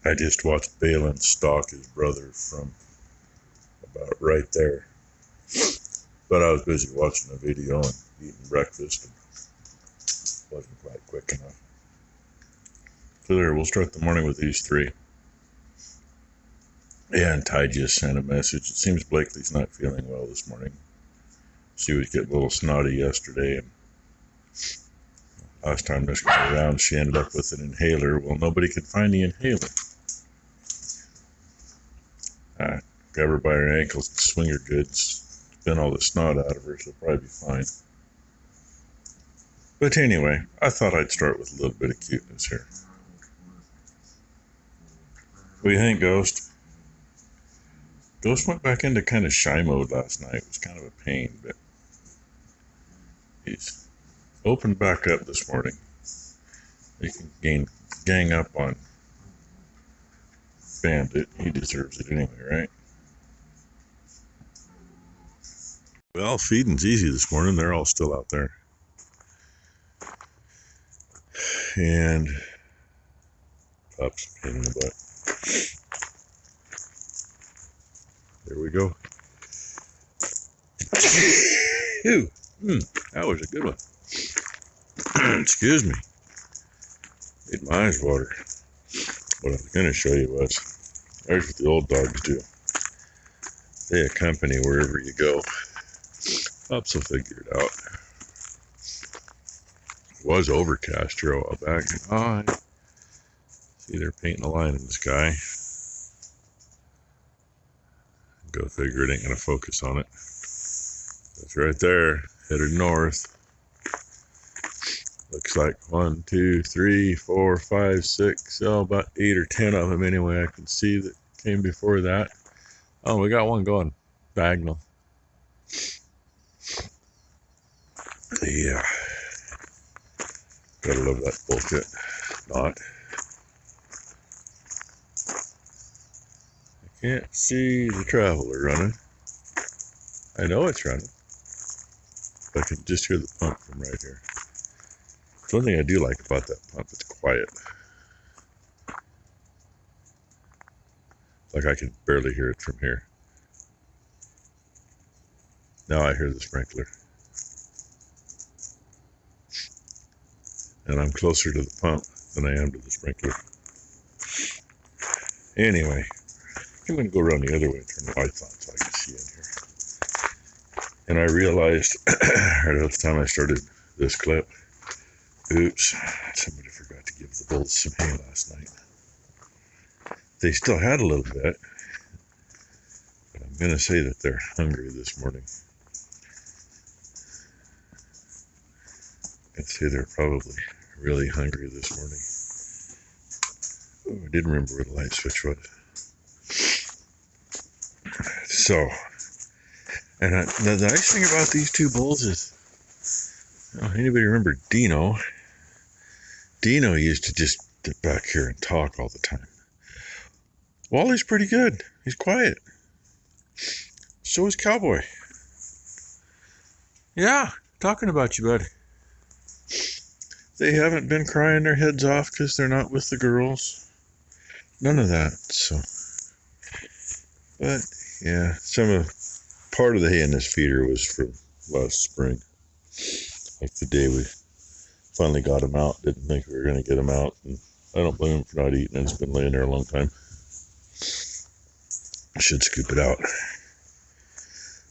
I just watched Balin stalk his brother from about right there. But I was busy watching a video and eating breakfast and wasn't quite quick enough. So there, we'll start the morning with these three. Yeah, and Ty just sent a message. It seems Blakely's not feeling well this morning. She was getting a little snotty yesterday, and last time this went around, she ended up with an inhaler. Well, nobody could find the inhaler. Grab her by her ankles and swing her good. Spin all the snot out of her, she'll probably be fine. But anyway, I thought I'd start with a little bit of cuteness here. What do you think, Ghost? Ghost went back into kind of shy mode last night. It was kind of a pain, but he's opened back up this morning. He can gang up on Bandit. He deserves it anyway, right? Well, feeding's easy this morning. They're all still out there. And Pup's a pain in the butt. There we go. Ew, that was a good one. Excuse me. Made my eyes water. What I was going to show you was, there's what the old dogs do. They accompany wherever you go. Pups will figure it out. It was overcast here a while back. Oh, see, they're painting a line in the sky. Go figure, it ain't going to focus on it. It's right there, headed north. Looks like 1, 2, 3, 4, 5, 6, about 8 or 10 of them anyway. I can see that came before that. Oh, we got one going diagonal. Yeah. Gotta love that bullshit. Not. I can't see the traveler running. I know it's running. But I can just hear the pump from right here. It's one thing I do like about that pump, it's quiet. Like I can barely hear it from here. Now I hear the sprinkler. And I'm closer to the pump than I am to the sprinkler. Anyway, I'm going to go around the other way and turn the lights on so I can see in here. And I realized right at the time I started this clip, oops, somebody forgot to give the bulls some hay last night. They still had a little bit, but I'm going to say that they're hungry this morning. I'd say they're probably really hungry this morning. Oh, I didn't remember where the light switch was. So, and the nice thing about these two bulls is, anybody remember Dino? Dino used to just get back here and talk all the time. Wally's pretty good. He's quiet. So is Cowboy. Yeah, talking about you, bud. They haven't been crying their heads off because they're not with the girls. None of that, so. But, yeah, part of the hay in this feeder was from last spring. Like the day we finally got them out. Didn't think we were going to get them out. And I don't blame them for not eating it. It's been laying there a long time. I should scoop it out.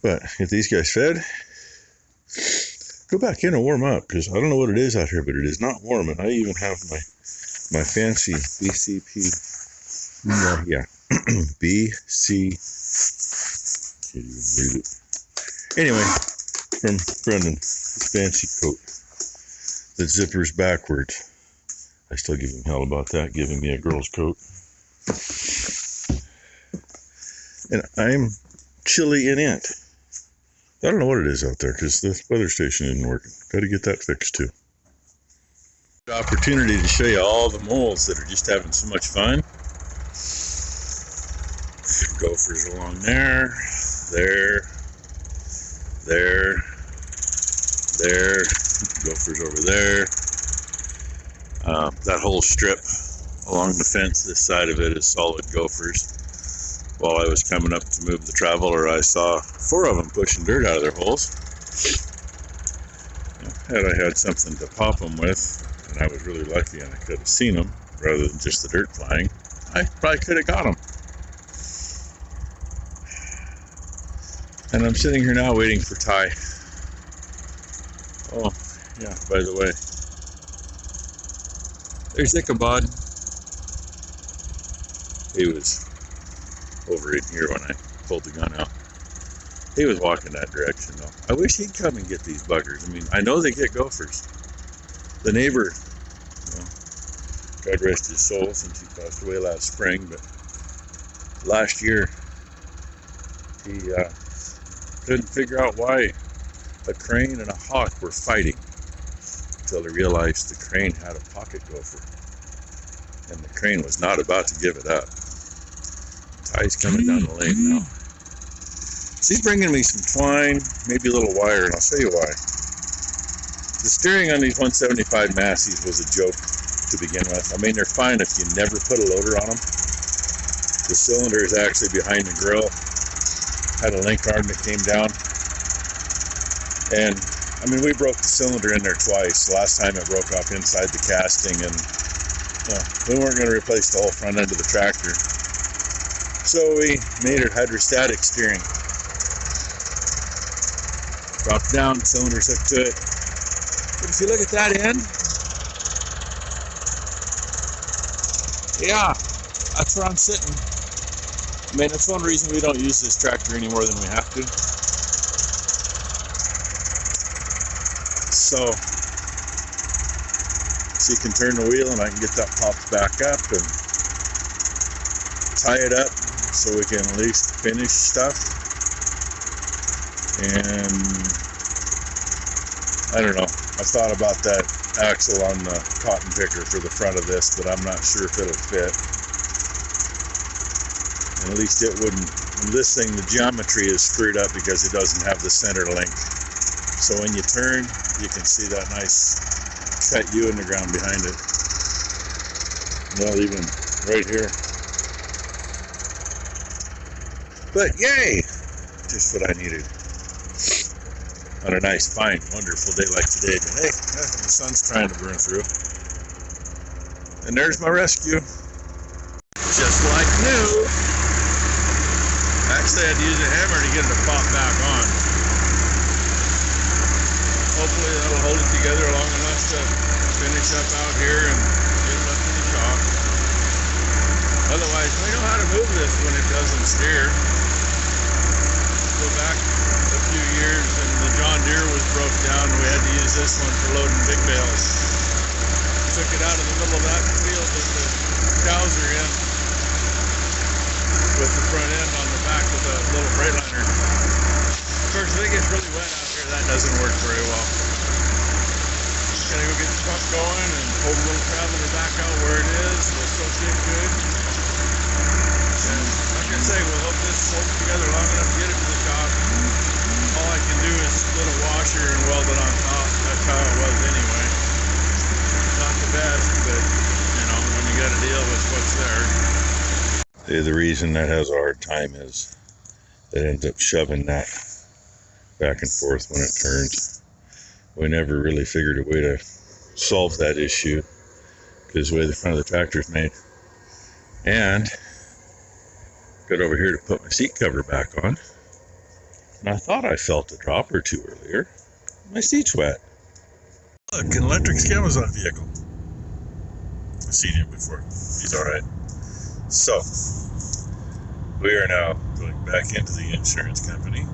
But get these guys fed. Go back in and warm up, because I don't know what it is out here, but it is not warm. And I even have my fancy BCP. Yeah. BC. Can't even read it. Anyway, from Brendan, this fancy coat that zippers backwards. I still give him hell about that, giving me a girl's coat. And I'm chilly in it. I don't know what it is out there, because the weather station isn't working. Got to get that fixed too. Opportunity to show you all the moles that are just having so much fun. Gophers along there, gophers over there. That whole strip along the fence. This side of it is solid gophers. While I was coming up to move the traveler, I saw 4 of them pushing dirt out of their holes. Had I had something to pop them with, and I was really lucky and I could have seen them rather than just the dirt flying, I probably could have got them. And I'm sitting here now waiting for Ty. Oh, yeah, by the way, there's Ichabod. He was over in here when I pulled the gun out. He was walking that direction though. I wish he'd come and get these buggers. I mean, I know they get gophers. The neighbor, God rest his soul since he passed away last spring, but last year he couldn't figure out why a crane and a hawk were fighting until he realized the crane had a pocket gopher. And the crane was not about to give it up. Ty's coming down the lane now. She's bringing me some twine, maybe a little wire, and I'll show you why. The steering on these 175 Massies was a joke to begin with. I mean, they're fine if you never put a loader on them. The cylinder is actually behind the grill. Had a link arm that came down. And, I mean, we broke the cylinder in there twice. The last time it broke off inside the casting, and we weren't going to replace the whole front end of the tractor. So we made it hydrostatic steering. Dropped down, cylinder's hooked to it. But if you look at that end, yeah, that's where I'm sitting. I mean, that's one reason we don't use this tractor any more than we have to. So you can turn the wheel and I can get that popped back up and tie it up so we can at least finish stuff. And I don't know, I thought about that axle on the cotton picker for the front of this, but I'm not sure if it'll fit. And at least it wouldn't. And this thing, the geometry is screwed up because it doesn't have the center link. So when you turn, you can see that nice cut U in the ground behind it. Well, even right here. But yay! Just what I needed. On a nice, fine, wonderful day like today. But hey, the sun's trying to burn through. And there's my rescue. Just like new. Actually, I had to use a hammer to get it to pop back on. Hopefully that'll hold it together long enough to finish up out here and get it up to the shop. Otherwise, we know how to move this when it doesn't steer. Go back a few years and the John Deere was broke down and we had to use this one for loading big bales. Took it out of the middle of that field that the cows are in with the front end on the back of the little Freightliner. Of course, if it gets really wet out here, that doesn't work very well. Just gotta go get the truck going and hold the little traveler back out where it is. We'll still get good. And like I say, we'll hope this holds together long enough to get it to the shop. All I can do is split a washer and weld it on top. That's how it was anyway. Not the best, but you know, when you gotta deal with what's there. The reason that has a hard time is it ends up shoving that back and forth when it turns. We never really figured a way to solve that issue because the way the front of the tractor is made. And got over here to put my seat cover back on. And I thought I felt a drop or two earlier. My seat's wet. Look, an electric Amazon vehicle. I've seen him before. He's alright. So, we are now going back into the insurance company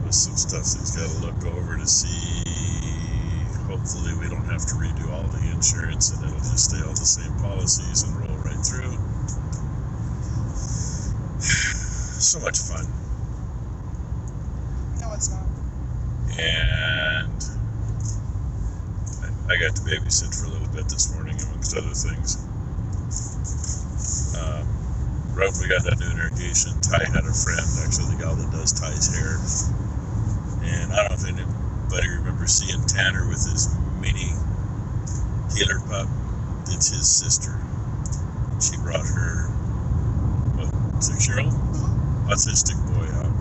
with some stuff that he's got to look over to see. Hopefully we don't have to redo all the insurance and it'll just stay all the same policies and roll right through. So much fun. No, it's not. And I got to babysit for a little bit this morning amongst other things. Right when we got that new irrigation, Ty had a friend, actually the gal that does Ty's hair. And I don't know if anybody remembers seeing Tanner with his mini healer pup. it's his sister. She brought her, 6-year-old autistic boy out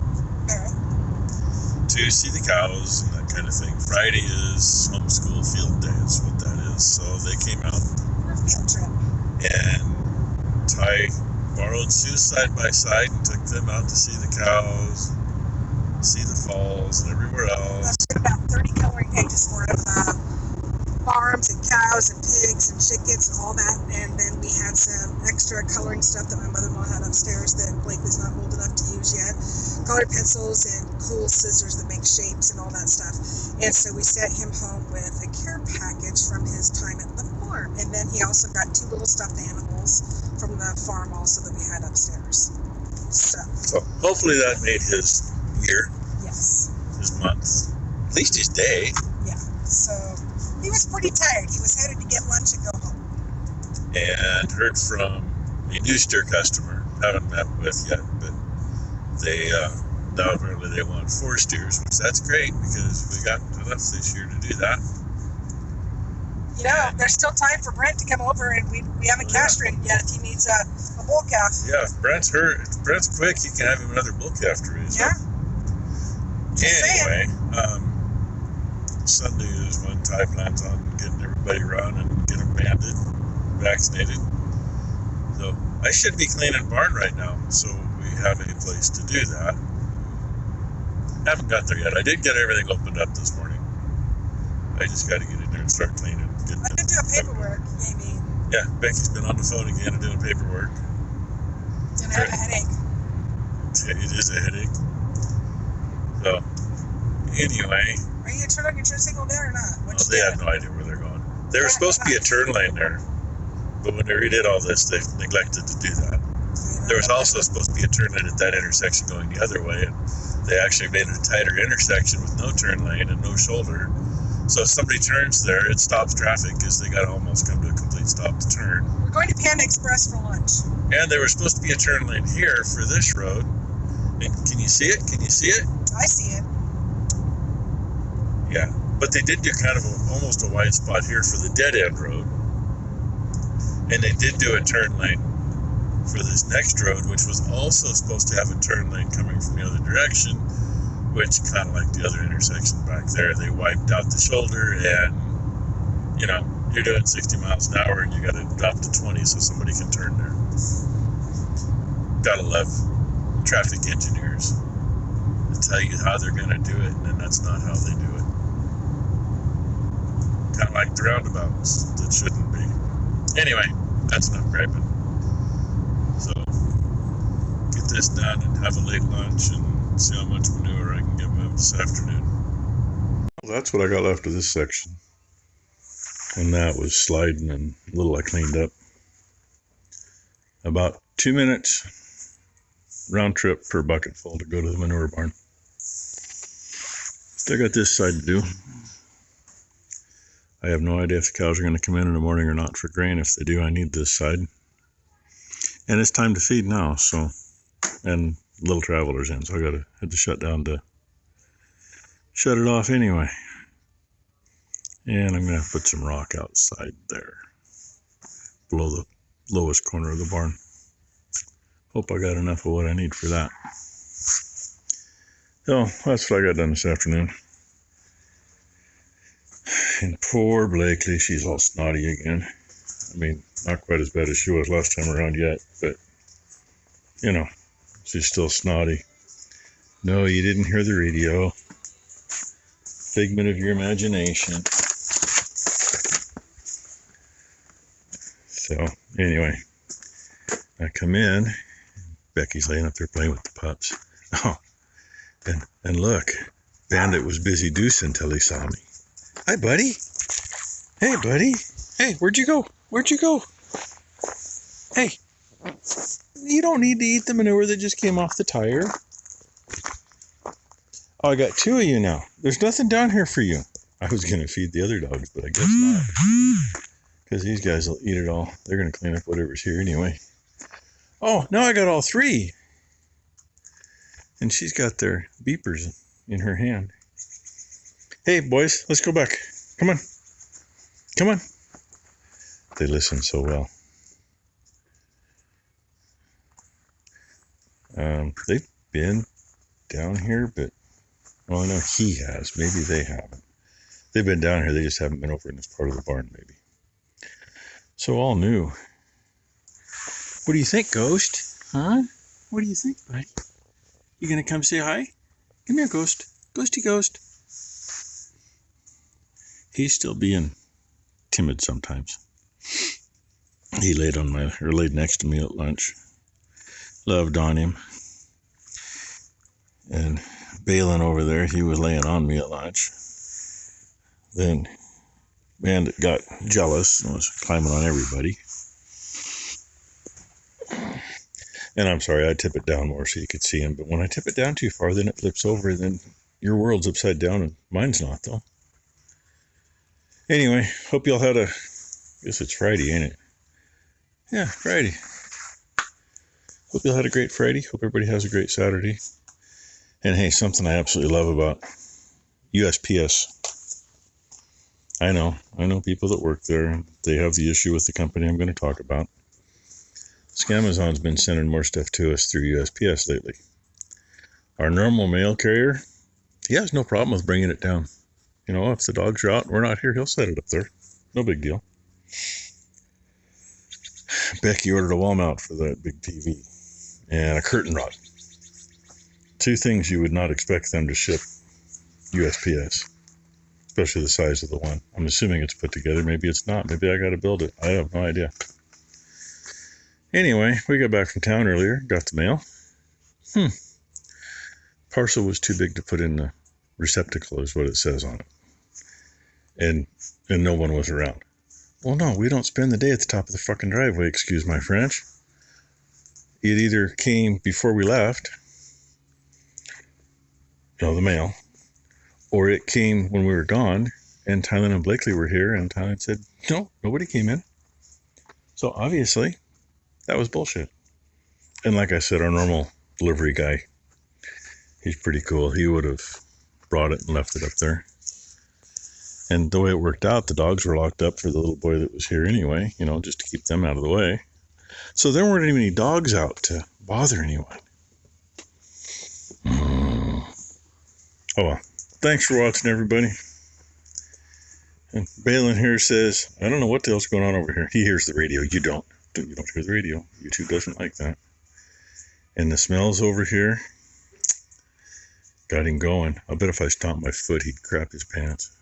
to see the cows and that kind of thing. Friday is homeschool field day, is what that is. So they came out. Field trip. And Ty borrowed Sue side by side and took them out to see the cows, see the falls, and everywhere else. I about 30 coloring pages for him. Farms and cows and pigs and chickens and all that, and then we had some extra coloring stuff that my mother-in-law had upstairs that Blake was not old enough to use yet. Colored pencils and cool scissors that make shapes and all that stuff. And so we sent him home with a care package from his time at the farm, and then he also got 2 little stuffed animals from the farm also that we had upstairs. So hopefully that made his year. Yes. His month, at least his day. Yeah. So he was pretty tired. He was headed to get lunch and go home. And heard from a new steer customer, haven't met with yet, but they now apparently they want 4 steers, which that's great because we got enough this year to do that. You know, there's still time for Brent to come over, and we haven't castrated yet if he needs a bull calf. Yeah, if Brent's quick, he can have him another bull calf to raise. Yeah. Anyway, Sunday is when Ty plans on getting everybody run and get them banded, vaccinated. So I should be cleaning barn right now, so we have a place to do that. Haven't got there yet. I did get everything opened up this morning. I just got to get in there and start cleaning. I did do a paperwork, maybe. Yeah, Becky's been on the phone again and doing paperwork. Didn't have a headache. It is a headache. So, anyway. Are you going to turn on your turn signal there or not? They have no idea where they're going. There was supposed to be a turn lane there, but when they redid all this, they neglected to do that. There was also supposed to be a turn lane at that intersection going the other way, and they actually made it a tighter intersection with no turn lane and no shoulder. So if somebody turns there, it stops traffic because they got to almost come to a complete stop to turn. We're going to Panda Express for lunch. And there was supposed to be a turn lane here for this road. And can you see it? Can you see it? I see it. Yeah, but they did do kind of almost a wide spot here for the dead end road. And they did do a turn lane for this next road, which was also supposed to have a turn lane coming from the other direction, which kind of like the other intersection back there, they wiped out the shoulder and, you know, you're doing 60 miles an hour and you got to drop to 20 so somebody can turn there. Gotta love traffic engineers to tell you how they're going to do it, and then that's not how they do it. Kind of like the roundabouts that shouldn't be. Anyway, that's enough griping. So, get this done and have a late lunch and see how much manure I can get moved this afternoon. Well, that's what I got left of this section. And that was sliding and a little I cleaned up. About 2 minutes round trip per bucket full to go to the manure barn. Still got this side to do. I have no idea if the cows are going to come in the morning or not for grain. If they do, I need this side. And it's time to feed now, so, and little traveler's in, so I gotta had to shut down to shut it off anyway. And I'm gonna put some rock outside there, below the lowest corner of the barn. Hope I got enough of what I need for that. So that's what I got done this afternoon. And poor Blakely, she's all snotty again. I mean, not quite as bad as she was last time around yet, but, you know, she's still snotty. No, you didn't hear the radio. Figment of your imagination. So, anyway, I come in. Becky's laying up there playing with the pups. Oh, and look, Bandit was busy deucing until he saw me. Hi, buddy. Hey, buddy. Hey, where'd you go? Where'd you go? Hey, you don't need to eat the manure that just came off the tire. Oh, I got 2 of you now. There's nothing down here for you. I was going to feed the other dogs, but I guess not. Because these guys will eat it all. They're going to clean up whatever's here anyway. Oh, now I got all 3. And she's got their beepers in her hand. Hey, boys, let's go back. Come on. Come on. they listen so well. They've been down here, but, well, I know he has. Maybe they haven't. They've been down here. They just haven't been over in this part of the barn, maybe. So all new. What do you think, Ghost? Huh? What do you think, buddy? You gonna come say hi? Come here, Ghost. Ghosty Ghost. He's still being timid sometimes. He laid next to me at lunch. Loved on him. And Balin over there, he was laying on me at lunch. Then Bandit got jealous and was climbing on everybody. And I'm sorry, I tip it down more so you could see him. But when I tip it down too far, then it flips over, and then your world's upside down, and mine's not, though. Anyway, hope y'all had I guess it's Friday, ain't it? Yeah, Friday. Hope y'all had a great Friday. Hope everybody has a great Saturday. And hey, something I absolutely love about USPS. I know people that work there, and they have the issue with the company I'm going to talk about. Amazon's been sending more stuff to us through USPS lately. Our normal mail carrier, he has no problem with bringing it down. You know, if the dogs are out and we're not here, he'll set it up there. No big deal. Becky ordered a wall mount for that big TV and a curtain rod. 2 things you would not expect them to ship USPS, especially the size of the one. I'm assuming it's put together. Maybe it's not. Maybe I got to build it. I have no idea. Anyway, we got back from town earlier, got the mail. Parcel was too big to put in the receptacle, is what it says on it. And no one was around. Well, no, we don't spend the day at the top of the fucking driveway, excuse my French. It either came before we left, the mail, or it came when we were gone, and Tylen and Blakely were here, and Tylen said, no, nobody came in. So obviously, that was bullshit. And like I said, our normal delivery guy, he's pretty cool. He would have brought it and left it up there. And the way it worked out, the dogs were locked up for the little boy that was here anyway, just to keep them out of the way. So there weren't even any dogs out to bother anyone. Oh well. Thanks for watching, everybody. And Balin here says, I don't know what the hell's going on over here. He hears the radio. You don't. You don't hear the radio. YouTube doesn't like that. And the smells over here got him going. I bet if I stomped my foot, he'd crap his pants.